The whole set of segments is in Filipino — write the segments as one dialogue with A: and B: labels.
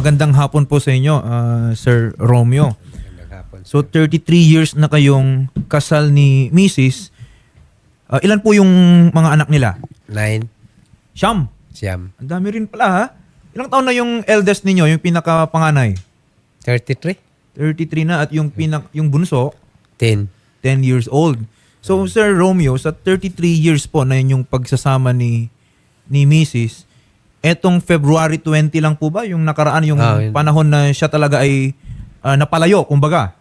A: Magandang hapon po sa inyo, Sir Romeo.
B: Magandang hapon.
A: So 33 years na kayong kasal ni Mrs. Ilan po yung mga anak nila?
B: 9,
A: Siyam.
B: siyam,
A: Ang dami rin pala ha. Ilang taon na yung eldest ninyo, yung pinakapanganay?
B: 33,
A: 33 na at yung bunso,
B: 10.
A: 10 years old. So Sir Romeo, sa 33 years po na yun yung pagsasama ni Mrs., etong February 20 lang po ba yung nakaraan yung
B: Yun.
A: panahon na siya talaga ay napalayo, kumbaga?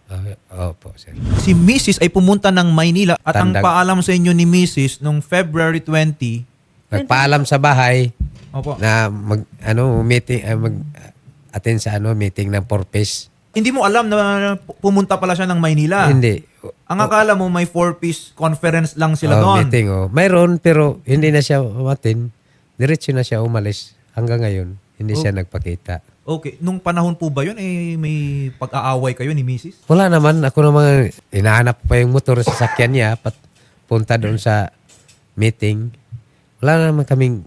B: Opo, sir.
A: Si Mrs. ay pumunta ng Maynila at ang
B: Tandag.
A: paalam sa inyo ni Mrs. nung February 20,
B: Nagpaalam sa bahay
A: opo,
B: na meeting, attend sa meeting ng purpose.
A: hindi mo alam na pumunta pala siya ng Maynila.
B: Hindi.
A: Ang akala mo may 4-piece conference lang sila doon.
B: Meeting, Mayroon, pero hindi na siya umatin. Diretso na siya umalis. Hanggang ngayon, hindi siya nagpakita.
A: Okay. Nung panahon po ba yun, may pag-aaway kayo ni Mrs.?
B: Wala naman. Ako naman, inahanap pa yung motor sa sasakyan niya. Punta doon sa meeting. Wala naman kaming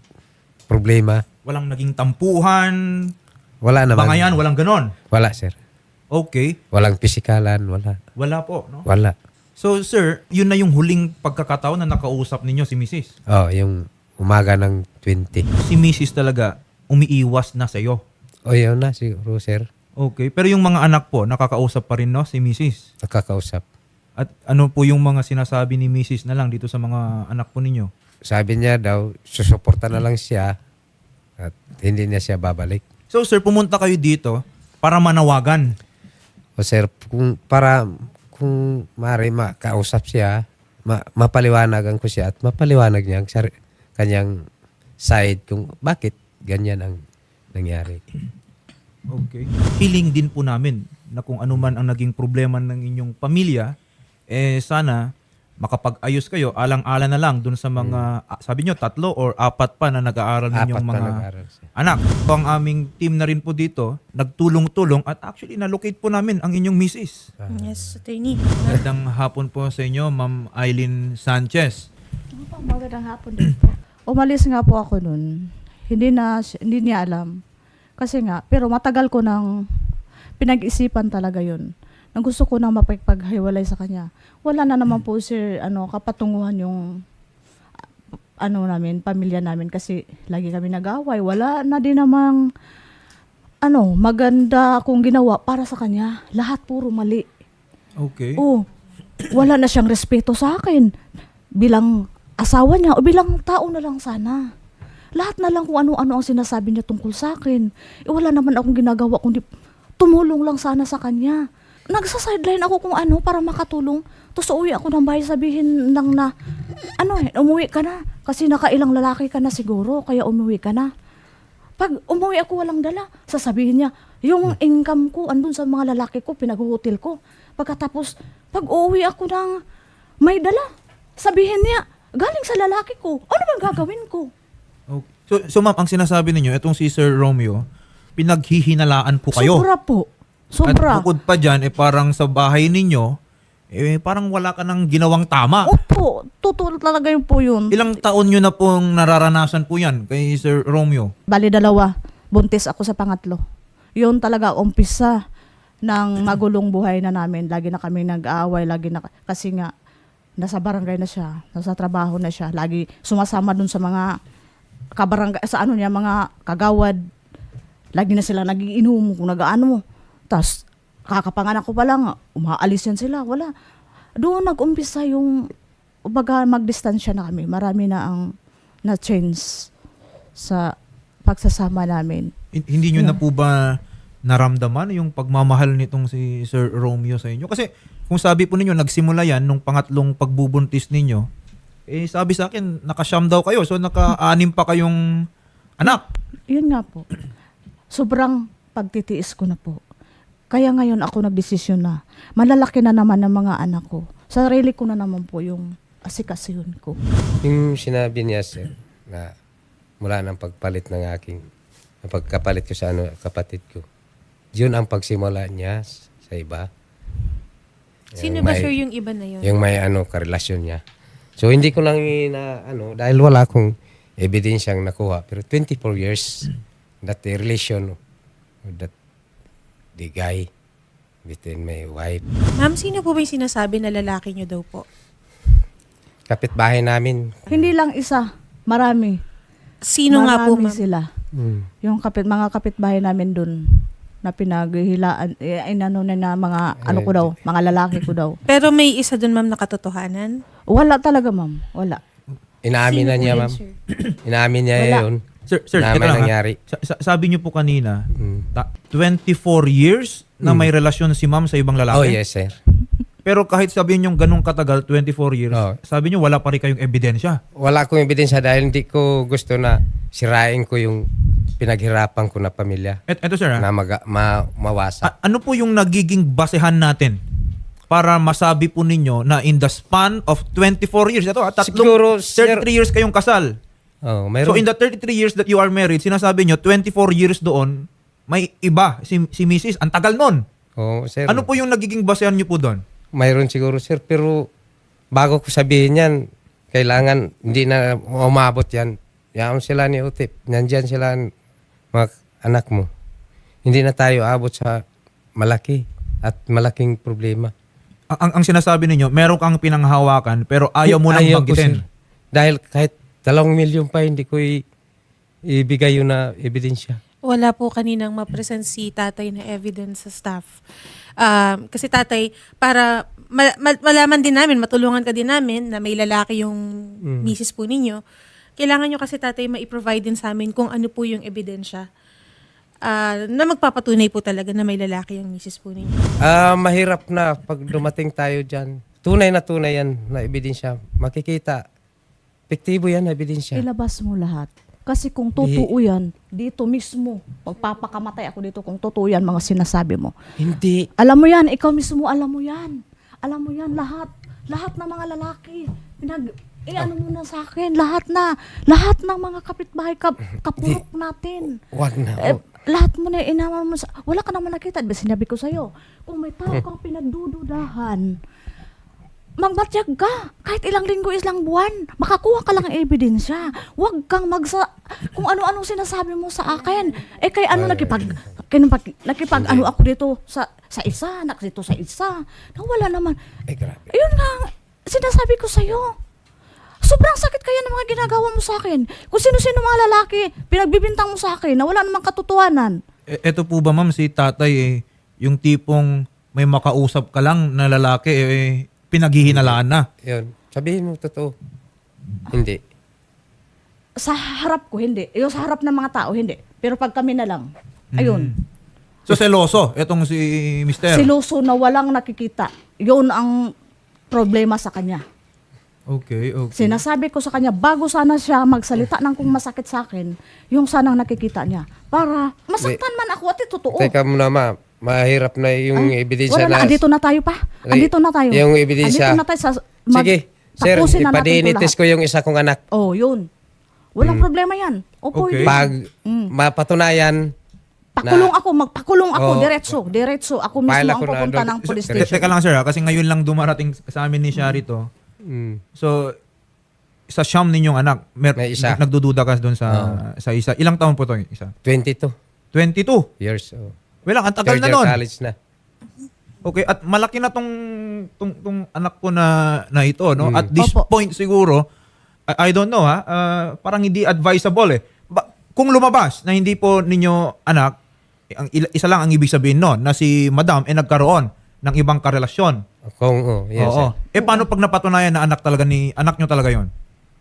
B: problema.
A: Walang naging tampuhan,
B: Wala naman.
A: bangayan, walang ganon.
B: Wala, sir.
A: Okay.
B: Walang pisikalan. Wala.
A: Wala po, no?
B: Wala.
A: So, sir, yun na yung huling pagkakataon na nakausap ninyo si Mrs.
B: Yung umaga ng 20.
A: Si Mrs. talaga umiiwas na sa'yo.
B: Yun na siguro, sir.
A: Okay. Pero yung mga anak po, nakakausap pa rin, no? Si Mrs.
B: Nakakausap.
A: At ano po yung mga sinasabi ni Mrs. na lang dito sa mga anak po ninyo?
B: Sabi niya daw, susuporta na lang siya at hindi na siya babalik.
A: So, sir, pumunta kayo dito para manawagan.
B: Sir, kung maaari makausap siya, mapaliwanagan ko siya at mapaliwanag niya ang kanyang side kung bakit ganyan ang nangyari.
A: Okay. Feeling din po namin na kung ano man ang naging problema ng inyong pamilya, sana makapag-ayos kayo, alang-ala na lang dun sa mga, sabi nyo, 3 or 4 pa na nag-aaral ninyong
B: 4 pa
A: mga
B: nag-aaral siya.
A: anak. So, ang aming team na rin po dito, nagtulong-tulong at actually na-locate po namin ang inyong misis.
C: Yes, attorney.
A: Magandang hapon po sa inyo, Ma'am Eileen Sanchez.
C: Magandang hapon din po. Umalis nga po ako nun. Hindi niya alam. Kasi nga, pero matagal ko nang pinag-isipan talaga yun. Nang gusto ko nang mapaghiwalay sa kanya. Wala na naman po, sir, kapatunguhan yung namin, pamilya namin kasi lagi kami nag-away. Wala na din namang maganda akong ginawa para sa kanya. Lahat puro mali.
A: Okay.
C: Wala na siyang respeto sa akin. Bilang asawa niya o bilang tao na lang sana. Lahat na lang kung ano-ano ang sinasabi niya tungkol sa akin. Wala naman akong ginagawa kundi tumulong lang sana sa kanya. Nagsa-sideline ako kung para makatulong. Tapos uwi ako ng bahay, sabihin lang na, umuwi ka na. Kasi nakailang lalaki ka na siguro, kaya umuwi ka na. Pag umuwi ako walang dala, sasabihin niya, yung income ko, andun sa mga lalaki ko, pinag-hotel ko. Pagkatapos, pag uuwi ako ng may dala, sabihin niya, galing sa lalaki ko, ano bang gagawin ko?
A: Okay. So ma'am, ang sinasabi ninyo, itong si Sir Romeo, pinaghihinalaan po kayo.
C: Sobra po. Sobra.
A: At bukod pa dyan, parang sa bahay ninyo, parang wala ka nang ginawang tama.
C: Opo, totoo talaga yun po yun.
A: Ilang taon nyo na pong nararanasan po yan kay Sir Romeo?
C: Bali 2, buntis ako sa pangatlo. Yun talaga umpisa ng magulong buhay na namin. Lagi na kami nag-aaway, kasi nga nasa barangay na siya, nasa trabaho na siya. Lagi sumasama dun sa mga kabarangay, mga kagawad. Lagi na sila nagiinom kung nag-ano. Tapos kakapanganak ko pa lang, umaalis yan sila. Wala. Doon nag-umpisa yung mag-distansya na kami. Marami na ang na-change sa pagsasama namin.
A: Hindi nyo na po ba naramdaman yung pagmamahal nitong si Sir Romeo sa inyo? Kasi kung sabi po ninyo, nagsimula yan nung pangatlong pagbubuntis ninyo, sabi sa akin, nakasyam daw kayo. So naka-6 pa kayong anak.
C: Yun nga po. Sobrang pagtitiis ko na po. Kaya ngayon ako nagdesisyon na malalaki na naman ng mga anak ko. Sarili ko na naman po yung asikasuhin ko.
B: Yung sinabi niya, sir, na mula ng pagpalit ng pagkapalit ko sa kapatid ko, yun ang pagsimula niya sa iba.
D: Sino ba, sir, yung iba na yun?
B: Yung may karelasyon niya. So hindi ko lang dahil wala akong ebidensyang nakuha. Pero 24 years, that relation, that digay between my wife.
D: Ma'am, sino po ba yung sinasabi na lalaki niyo daw po?
B: Kapitbahay namin.
C: Hindi lang isa, marami.
D: Sino nga po,
C: Marami
D: ma'am?
C: sila. Yung mga kapitbahay namin dun na pinaghihilaan, inano na mga, ano ko daw, mga lalaki ko daw.
D: Pero may isa dun, ma'am, na katotohanan?
C: Wala talaga, ma'am. Wala.
B: Inaamin
D: Sino
B: na
D: po
B: niya,
D: yun,
B: ma'am.
D: sir?
B: Inaamin niya
C: Wala.
B: yun.
A: Sir,
B: Na
A: ito
B: may
A: lang, ha.
B: nangyari.
A: Sabi niyo po kanina,
B: Mm.
A: 24 years na may relasyon si ma'am sa ibang lalaki.
B: Oh, yes, sir.
A: Pero kahit sabihin niyo ganung katagal, 24 years,
B: Oh.
A: sabi niyo wala pa rin kayong ebidensya.
B: Wala akong ebidensya dahil hindi ko gusto na sirain ko yung pinaghirapan ko na pamilya
A: Eto sir, ha?
B: na mawasak.
A: Ano po yung nagiging basehan natin para masabi po ninyo na in the span of 24 years, ito
B: Siguro, sir-
A: 33 years kayong kasal.
B: Oh,
A: So
B: mayroon.
A: in the 33 years that you are married, sinasabi nyo 24 years doon, may iba, si Mrs. Ang tagal nun.
B: Oh, sir.
A: Ano po yung nagiging basehan nyo po doon?
B: Mayroon siguro, sir, pero bago ko sabihin yan, kailangan hindi na umabot yan. Yaon sila ni Utip. Nandyan sila mga anak mo. Hindi na tayo abot sa malaki at malaking problema.
A: Ang sinasabi ninyo, meron kang pinanghawakan pero ayaw mo nang
B: Ayaw ko,
A: banggitin.
B: sir. Dahil kahit 2 milyon pa, hindi ko ibigay yun na ebidensya.
D: Wala po kaninang ma-present si tatay na evidence sa staff. Kasi tatay, para malaman din namin, matulungan ka din namin na may lalaki yung misis po ninyo, kailangan nyo kasi tatay ma-provide din sa amin kung ano po yung ebidensya na magpapatunay po talaga na may lalaki yung misis po ninyo.
B: Mahirap na pag dumating tayo dyan. Tunay yan na ebidensya. Makikita. Epektibo yan na ebidensya.
C: Ilabas mo lahat. Kasi kung totoo yan, dito mismo, magpapakamatay ako dito kung totoo yan mga sinasabi mo.
B: Hindi.
C: Alam mo yan, ikaw mismo alam mo yan. Alam mo yan, lahat. Lahat ng mga lalaki. Ano mo na sa akin, lahat ng mga kapitbahay, kapurok natin.
B: Wag na.
C: Lahat mo na inaman mo wala ka naman nakita. Diba sinabi ko sa'yo, kung may tao kang pinagdududahan, magbatyag ka. Kahit ilang linggo, ilang buwan, makakuha ka lang ng ebidensya. Huwag kang kung ano-anong sinasabi mo sa akin. Kay ano nakipag ano ako dito sa isa, dito sa isa. Wala naman.
B: Grabe.
C: Ayun nga, sinasabi ko sa'yo. Sobrang sakit kaya ng mga ginagawa mo sa akin. Kung sino-sino mga lalaki, pinagbibintang mo sa akin na wala namang katotohanan.
A: Ito po ba ma'am, si tatay yung tipong may makausap ka lang na lalaki pinaghihinalaan na.
B: Yun. Sabihin mo totoo. Hindi.
C: Sa harap ko, hindi. Yung sa harap ng mga tao, hindi. Pero pag kami na lang, ayun.
A: So seloso, etong si Mr.
C: Siloso na walang nakikita. Yun ang problema sa kanya.
A: Okay.
C: Sinasabi ko sa kanya, bago sana siya magsalita ng kung masakit sa akin, yung sanang nakikita niya. Para masaktan man ako at totoo.
B: Teka muna, mahirap na yung ebidensya
C: Wala na, andito na tayo pa. Andito na tayo.
B: Yung ebidensya.
C: Andito na tayo sa...
B: Sige, sir,
C: tapusin na natin
B: ipadinitis
C: ito
B: ko yung isa kong anak.
C: lahat. Oh, yun. Walang problema yan. Opo,
A: Okay.
C: yun.
B: Pag mapatunayan,
C: Magpakulong ako,
B: Oo.
C: diretso. Ako mismo
B: File
C: ang
B: ako na
C: pupunta
B: doon.
C: ng police
A: Teka
C: station.
A: lang sir, kasi ngayon lang dumarating sa amin ni Shari to. So, sa siyam ninyong anak,
B: May isa.
A: nagdududa ka doon sa isa. Ilang taon po to yung isa?
B: 22
A: 22.
B: years. Oh.
A: Well, ang tagal
B: Third
A: na
B: year
A: nun.
B: college na.
A: Okay, at malaki na tong anak ko na ito, no? At this
C: Opo.
A: point siguro, I don't know parang hindi advisable kung lumabas na hindi po ninyo anak, isa lang ang ibig sabihin noon, na si Madam nagkaroon ng ibang karelasyon.
B: Yes,
A: Oo.
B: sir.
A: Paano pag napatunayan na anak nyo talaga yon?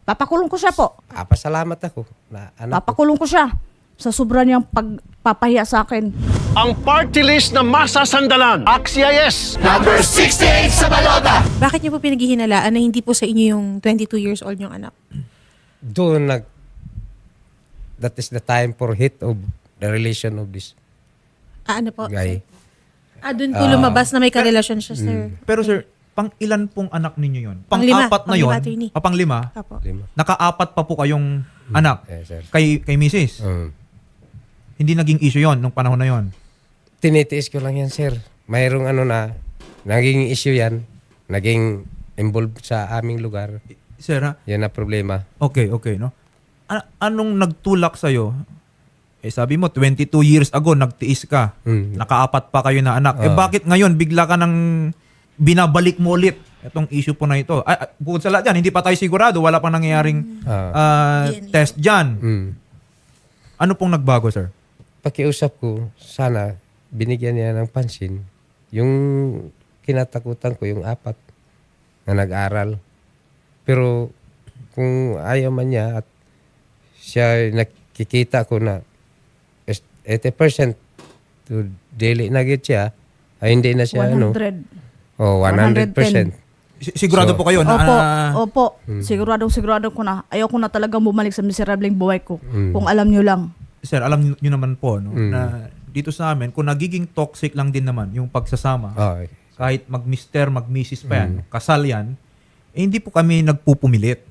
C: Papakulong ko siya po.
B: Pasalamat ako na anak ko.
C: Papakulong ko siya sa sobra niyang pagpapahiya sa akin.
E: Ang party list na masasandalan. AXIS!
D: Bakit niyo po pinaghihinalaan na hindi po sa inyo yung 22 years old yung anak?
B: Doon that is the time for hit of the relation of this
D: Ano po?
B: guy.
D: Doon po lumabas na may karelasyon siya, sir.
A: Pero sir, pang ilan pong anak ninyo yon?
D: Panglima.
A: Pang-apat na
D: Panglima,
A: yon?
D: attorney.
A: Pang-lima?
D: Apo.
B: 5.
A: Naka-apat pa po kayong anak
B: Yes, sir.
A: kay Mrs. Hindi naging issue yon nung panahon na yon.
B: Tinitiis ko lang yan, sir. Mayroong naging issue yan. Naging involved sa aming lugar.
A: Sir,
B: Yan na problema.
A: okay, no? Anong nagtulak sa'yo sabi mo, 22 years ago, nagtiis ka. Nakaapat pa kayo na anak. Bakit ngayon, bigla ka nang binabalik mo ulit itong issue po na ito? Bukod sa lahat yan, hindi pa tayo sigurado. Wala pang nangyayaring test dyan. Ano pong nagbago, sir?
B: Pakiusap ko, sana binigyan niya ng pansin. Yung kinatakutan ko, yung 4 na nag-aral. Pero kung ayaw man niya at siya nakikita ko na 80% to daily na git siya, ay hindi na siya
C: 100.
B: 100%.
A: Sigurado po kayo na...
C: Opo. Sigurado ko na. Ayaw ko na talagang bumalik sa miserableng buhay ko. Kung alam nyo lang.
A: Sir, alam niyo naman po no, na dito sa amin, kung nagiging toxic lang din naman yung pagsasama, kahit mag-mister, mag-misis pa yan, kasal yan, hindi po kami nagpupumilit.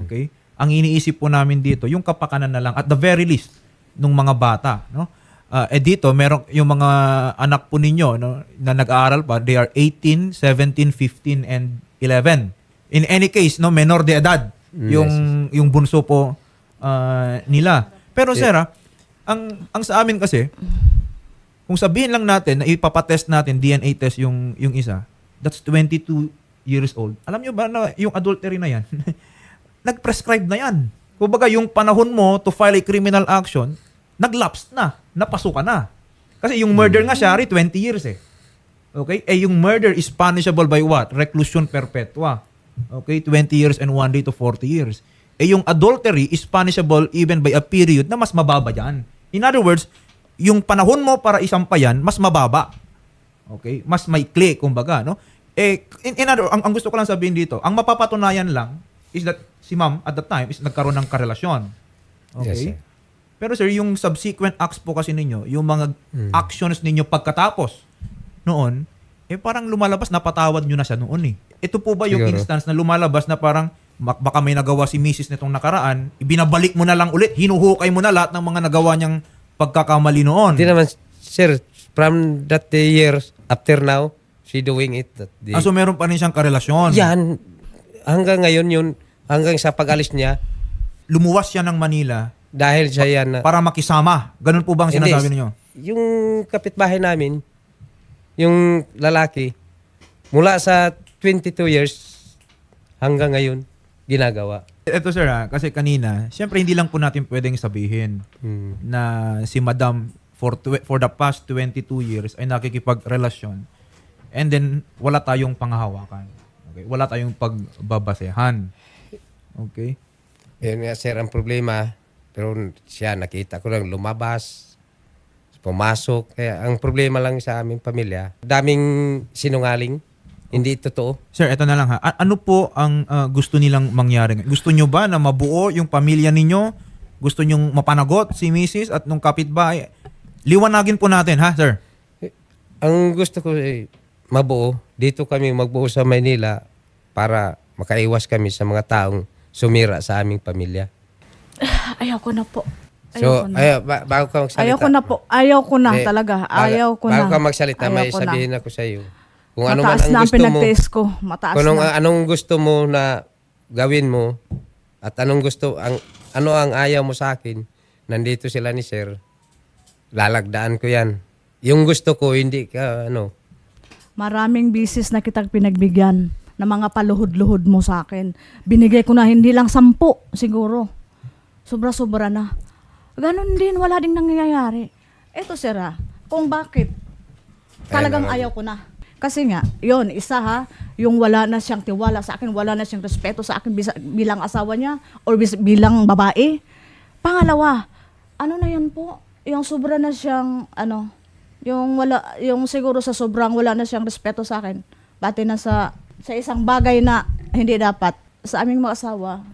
A: Okay? Ang iniisip po namin dito, yung kapakanan na lang, at the very least, nung mga bata. No? Dito, meron yung mga anak po ninyo no, na nag-aaral pa, they are 18, 17, 15, and 11. In any case, no, menor de edad yung bunso po nila. Pero sir, ang sa amin kasi, kung sabihin lang natin na ipapatest natin, DNA test yung isa, that's 22 years old. Alam nyo ba na yung adultery na yan, nag-prescribe na yan. Kumbaga yung panahon mo to file a criminal action, nag-lapse na, napasukan na. Kasi yung murder nga, Shari, 20 years eh. Okay? Yung murder is punishable by what? Reclusion perpetua. Okay? 20 years and 1 day to 40 years. Yung adultery is punishable even by a period na mas mababa yan. In other words, yung panahon mo para isampayan, mas mababa. Okay? Mas maikli, kumbaga, no? Ang gusto ko lang sabihin dito, ang mapapatunayan lang is that si ma'am at that time is nagkaroon ng karelasyon. Okay?
B: Yes, sir.
A: Pero sir, yung subsequent acts po kasi ninyo, yung mga actions ninyo pagkatapos noon, parang lumalabas, napatawad nyo na siya noon eh. Ito po ba yung
B: Siguro.
A: instance na lumalabas na parang baka may nagawa si Mrs. nitong nakaraan, ibinabalik mo na lang ulit, hinuhukay mo na lahat ng mga nagawa niyang pagkakamali noon?
B: Hindi naman, sir, from that years after now, she doing it that day.
A: So meron pa rin siyang karelasyon.
B: Yan, hanggang ngayon yun, hanggang sa pag-alis niya,
A: Lumuwas siya ng Manila
B: dahil siya yan na,
A: para makisama. Ganun po ba ang sinasabi ninyo?
B: yung kapitbahay namin, yung lalaki, mula sa 22 years hanggang ngayon, ginagawa.
A: Ito sir kasi kanina, siyempre hindi lang po natin pwedeng sabihin na si Madam for the past 22 years ay nakikipagrelasyon and then wala tayong panghahawakan. Okay? Wala tayong pagbabasehan. Okay?
B: Yun nga sir ang problema, pero siya nakita ko lang lumabas, pumasok. Kaya ang problema lang sa aming pamilya, daming sinungaling, hindi totoo.
A: Sir, eto na lang ha. Ano po ang gusto nilang mangyari? Gusto nyo ba na mabuo yung pamilya ninyo? Gusto nyong mapanagot si Mrs. at nung kapitbahay? Liwanagin po natin ha, sir?
B: Ang gusto ko mabuo. Dito kami magbuo sa Maynila para makaiwas kami sa mga taong sumira sa aming pamilya.
C: Ayaw ko na po.
B: So, bago ka magsalita.
C: Ayaw ko na po. Ayaw ko na
B: Eh,
C: talaga. Ayaw ko na.
B: Bago ka magsalita,
C: Ayaw
B: may
C: ko na.
B: sabihin ako sa iyo. Kung ano man
C: Mataas
B: ang
C: na ang
B: gusto mo,
C: pinag-test ko. Mataas
B: kung
C: na.
B: anong gusto mo na gawin mo at ano ang ayaw mo sa akin, nandito sila ni Sir. Lalagdaan ko 'yan. Yung gusto ko hindi ka
C: Maraming bisis na kitang pinagbigyan ng mga paluhod-luhod mo sa akin. Binigay ko na hindi lang 10 siguro. Sobra-sobra na. Ganon din, wala ding nangyayari. Eto sir kung bakit talagang ayaw ko na. Kasi nga, yon isa yung wala na siyang tiwala sa akin, wala na siyang respeto sa akin bilang asawa niya or bilang babae. Pangalawa, ano na yan po? Yung sobra na siyang, yung siguro sa sobrang wala na siyang respeto sa akin. Pati na sa isang bagay na hindi dapat sa aming mga asawa.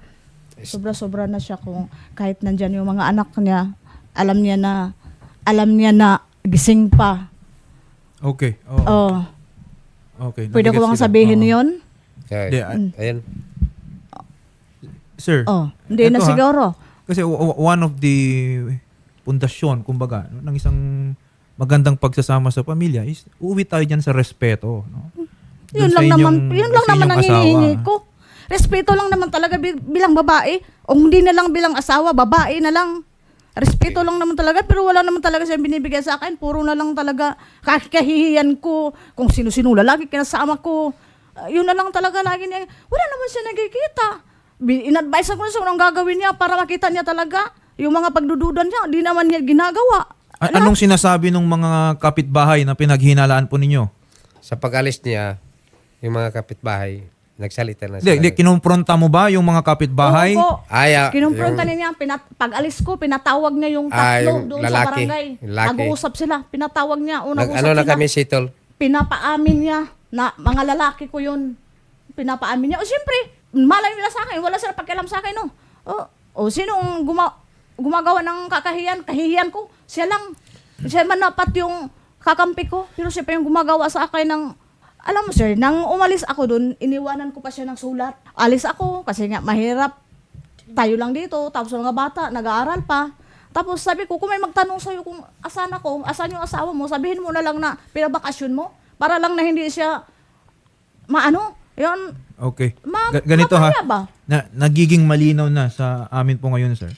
C: Sobra-sobra na siya kung kahit nandyan yung mga anak niya, alam niya na gising pa.
A: Okay.
C: Oh.
A: Okay.
C: Pwede ko bang sabihin yun?
B: Ayan.
A: Sir.
C: Hindi na
A: eto,
C: siguro.
A: Kasi one of the pundasyon, kumbaga, no, ng isang magandang pagsasama sa pamilya is uuwi tayo dyan sa respeto. No?
C: Yun lang naman ang hinihingi ko. Respeto lang naman talaga bilang babae. O hindi na lang bilang asawa, babae na lang. Respeto lang naman talaga, pero wala naman talaga siya binibigay sa akin. Puro na lang talaga kahihiyan ko. Kung sino-sino lagi kinasama ko. Yun na lang talaga lagi niya. Wala naman siya nagkikita. In-advise ko na siya kung anong gagawin niya para makita niya talaga. Yung mga pagdududan niya, di naman niya ginagawa.
A: Anong sinasabi ng mga kapitbahay na pinaghinalaan po ninyo?
B: Sa pag-alis niya, yung mga kapitbahay, nagsalita na
A: Hindi, kinumpronta mo ba yung mga kapitbahay?
C: Oo po.
B: Ay,
C: Kinumpronta niya, pag-alis ko, pinatawag niya yung tatlo
B: yung
C: doon
B: lalaki.
C: sa barangay.
B: Lalaki.
C: Nag-uusap sila, pinatawag niya. Unang-usap
B: Ano na
C: sila.
B: kami, Sitol?
C: Pinapaamin niya na mga lalaki ko yun. Pinapaamin niya. O siyempre, malay nila sa akin. Wala sila pakialam sa akin, no? O sinong gumagawa ng kahihiyan ko? Siya lang. Siya man dapat yung kakampi ko. Pero siya pa yung gumagawa sa akin ng, alam mo sir, nang umalis ako dun, iniwanan ko pa siya ng sulat. Alis ako kasi nga mahirap. Tayo lang dito. Tapos mga bata, nag-aaral pa. Tapos sabi ko, kung may magtanong sa'yo kung asan ako, asan yung asawa mo, sabihin mo na lang na pinabakasyon mo. Para lang na hindi siya maano. Yun.
A: Okay. Ganito ha.
C: Mapaya ba?
A: Nagiging malinaw na sa amin po ngayon, sir,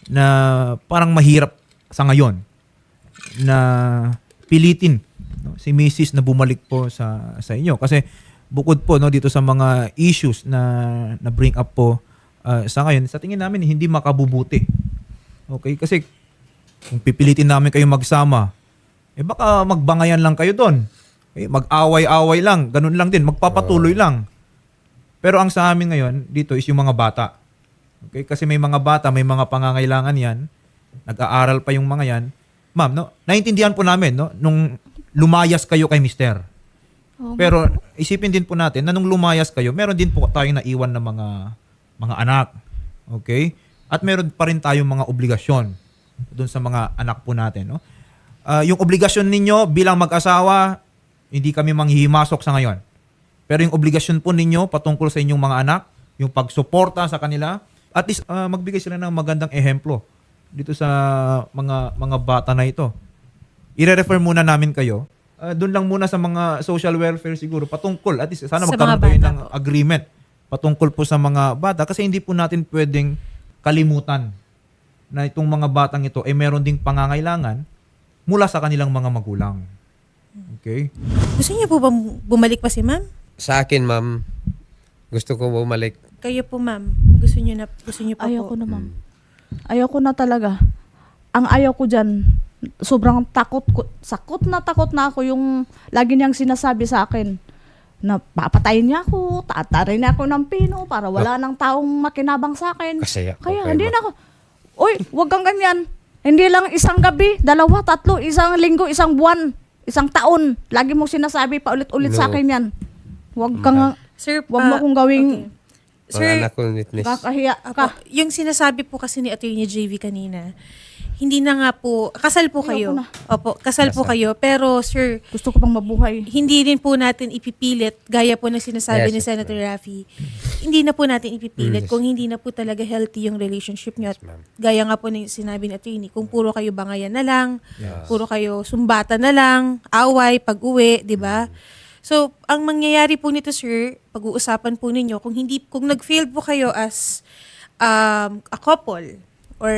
A: na parang mahirap sa ngayon na pilitin, no, si Mrs. na bumalik po sa inyo. Kasi bukod po, no, dito sa mga issues na bring up po sa ngayon, sa tingin namin hindi makabubuti. Okay? Kasi kung pipilitin namin kayo magsama, baka magbangayan lang kayo doon. Mag-away-away lang, ganun lang din, magpapatuloy lang. Pero ang sa amin ngayon dito is yung mga bata. Okay? Kasi may mga bata, may mga pangangailangan yan. Nag-aaral pa yung mga yan. Ma'am, no, naintindihan po namin, no, nung lumayas kayo kay mister. Pero isipin din po natin na nung lumayas kayo, meron din po tayong naiwan na mga anak. Okay? At meron pa rin tayong mga obligasyon doon sa mga anak po natin. No? Yung obligasyon ninyo bilang mag-asawa, hindi kami manghihimasok sa ngayon. Pero yung obligasyon po ninyo patungkol sa inyong mga anak, yung pagsuporta sa kanila, at least magbigay sila ng magandang ehemplo dito sa mga bata na ito. I-refer muna namin kayo. Doon lang muna sa mga social welfare siguro patungkol. At least sana
D: Sa
A: magkaroon
D: mga
A: kayo
D: bata
A: ng
D: po.
A: agreement patungkol po sa mga bata kasi hindi po natin pwedeng kalimutan na itong mga batang ito ay meron ding pangangailangan mula sa kanilang mga magulang. Okay?
D: Gusto niyo po ba bumalik pa si ma'am?
B: Sa akin, ma'am, gusto ko bumalik.
D: Kayo po, ma'am. Gusto niyo pa
C: Ayaw
D: po?
C: ko na, ma'am. Ayaw ko na talaga. Ang ayaw ko dyan, sobrang sakot na ako yung lagi niyang sinasabi sa akin na papatayin niya ako, tatarin niya ako ng pino para wala nang taong makinabang sa akin.
B: Kasi
C: Kaya
B: okay,
C: hindi
B: ma'am.
C: na ako, oy, wag kang ganyan. Hindi lang isang gabi, 2, 3, isang linggo, isang buwan, isang taon. Lagi mong sinasabi pa ulit-ulit sa
B: No.
C: akin yan. Wag kang,
D: Sir,
C: wag mo akong gawing
B: Mga
D: Sir,
B: anak ko witness.
C: kakahiya
D: Ako,
C: ka.
D: yung sinasabi po kasi ni Attorney JV kanina, hindi na nga po, kasal po kayo.
C: Ayoko na.
D: Opo, kasal po kayo. Pero sir,
C: Gusto ko pang mabuhay.
D: hindi rin po natin ipipilit, gaya po ng sinasabi
B: Yes,
D: ni
B: yes,
D: Senator Raffy, hindi na po natin ipipilit
B: Yes.
D: kung hindi na po talaga healthy yung relationship nyo. At
B: ma'am.
D: gaya nga po ng sinabi ni Attorney, kung puro kayo bangayan na lang, puro kayo sumbata na lang, away, pag-uwi, di ba? So, ang mangyayari po nito, sir, pag-uusapan po ninyo, kung nag-fail po kayo as a couple or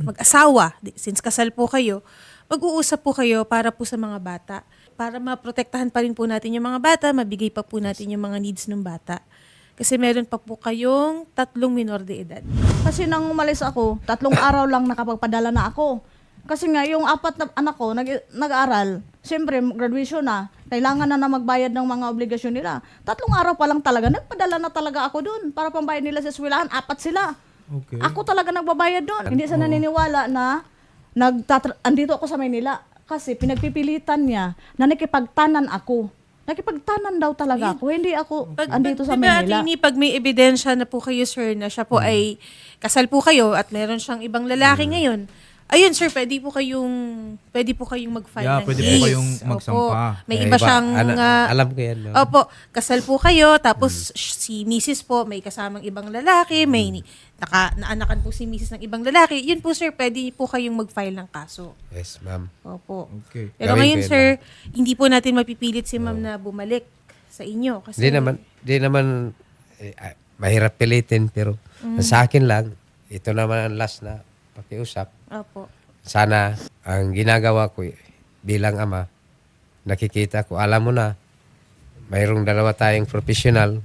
D: mag-asawa, since kasal po kayo, mag-uusap po kayo para po sa mga bata. Para maprotektahan pa rin po natin yung mga bata, mabigay pa po natin yung mga needs ng bata. Kasi meron pa po kayong 3 minor de edad.
C: Kasi nang umalis ako, 3 araw lang nakapagpadala na ako. Kasi nga, yung 4 na anak ko, nag-aaral. Siyempre, graduation na. Kailangan na magbayad ng mga obligasyon nila. 3 araw pa lang talaga, nagpadala na talaga ako dun para pambayad nila sa eskwelahan. 4 sila.
A: Okay.
C: Ako talaga nagbabayad doon. Hindi siya naniniwala na andito ako sa Maynila. Kasi pinagpipilitan niya na nakipagtanan ako. Nakipagtanan daw talaga ako. Hindi ako andito sa Maynila.
D: Pag may ebidensya na po kayo, sir, na siya po ay kasal po kayo at meron siyang ibang lalaki ngayon, ayun, sir, pwede po kayong mag-file
A: Yeah,
D: ng
A: pwede po
D: case.
A: kayong magsampa.
D: Opo. May iba siyang...
B: alam ko yan. No?
D: Opo, kasal po kayo, tapos si Mrs. po may kasamang ibang lalaki, may naanakan po si Mrs. ng ibang lalaki. Yun po, sir, pwede po kayong mag-file ng kaso.
B: Yes, ma'am.
D: Opo.
A: Okay.
D: Pero
B: Gawin
D: ngayon,
B: ko yun,
D: sir, hindi po natin mapipilit si ma'am na bumalik sa inyo. Kasi
B: Di naman mahirap pilitin, pero sa akin lang, ito naman ang last na pakiusap.
D: Opo.
B: Sana ang ginagawa ko bilang ama, nakikita ko, alam mo na, mayroong dalawa tayong professional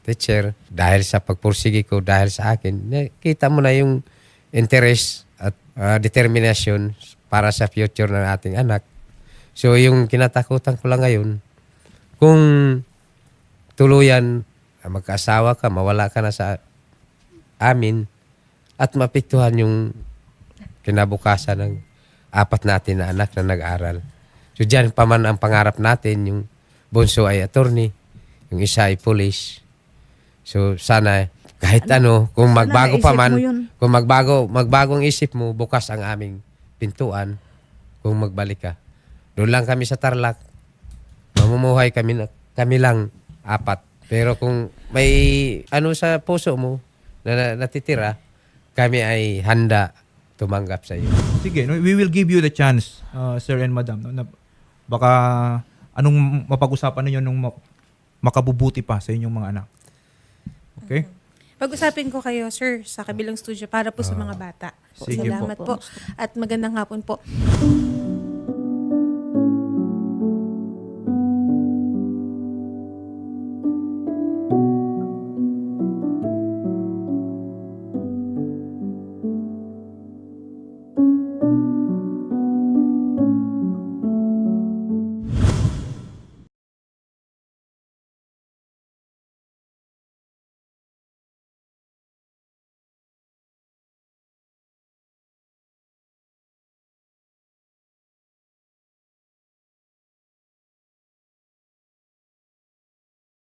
B: teacher dahil sa pagpursige ko, dahil sa akin, nakita mo na yung interest at determination para sa future ng ating anak. So yung kinatakutan ko lang ngayon, kung tuluyan, magkaasawa ka, mawala ka na sa amin, at mapiktuhan yung kinabukasan ng apat natin na anak na nag-aral. So dyan pa man ang pangarap natin, yung bunso ay attorney, yung isa ay police. So sana kahit kung magbago pa
C: naisip
B: man,
C: mo yun?
B: kung magbagong isip mo, bukas ang aming pintuan kung magbalik ka. Doon lang kami sa Tarlac, mamumuhay kami lang apat. Pero kung may sa puso mo na natitira, kami ay handa tumanggap sa iyo.
A: Sige, no, we will give you the chance, sir and madam, no, na baka anong mapag-usapan ninyo nung makabubuti pa sa inyong mga anak. Okay?
D: Pag-usapin ko kayo, sir, sa kabilang studio para po sa mga bata.
A: Sige
D: Salamat po. At magandang hapon po.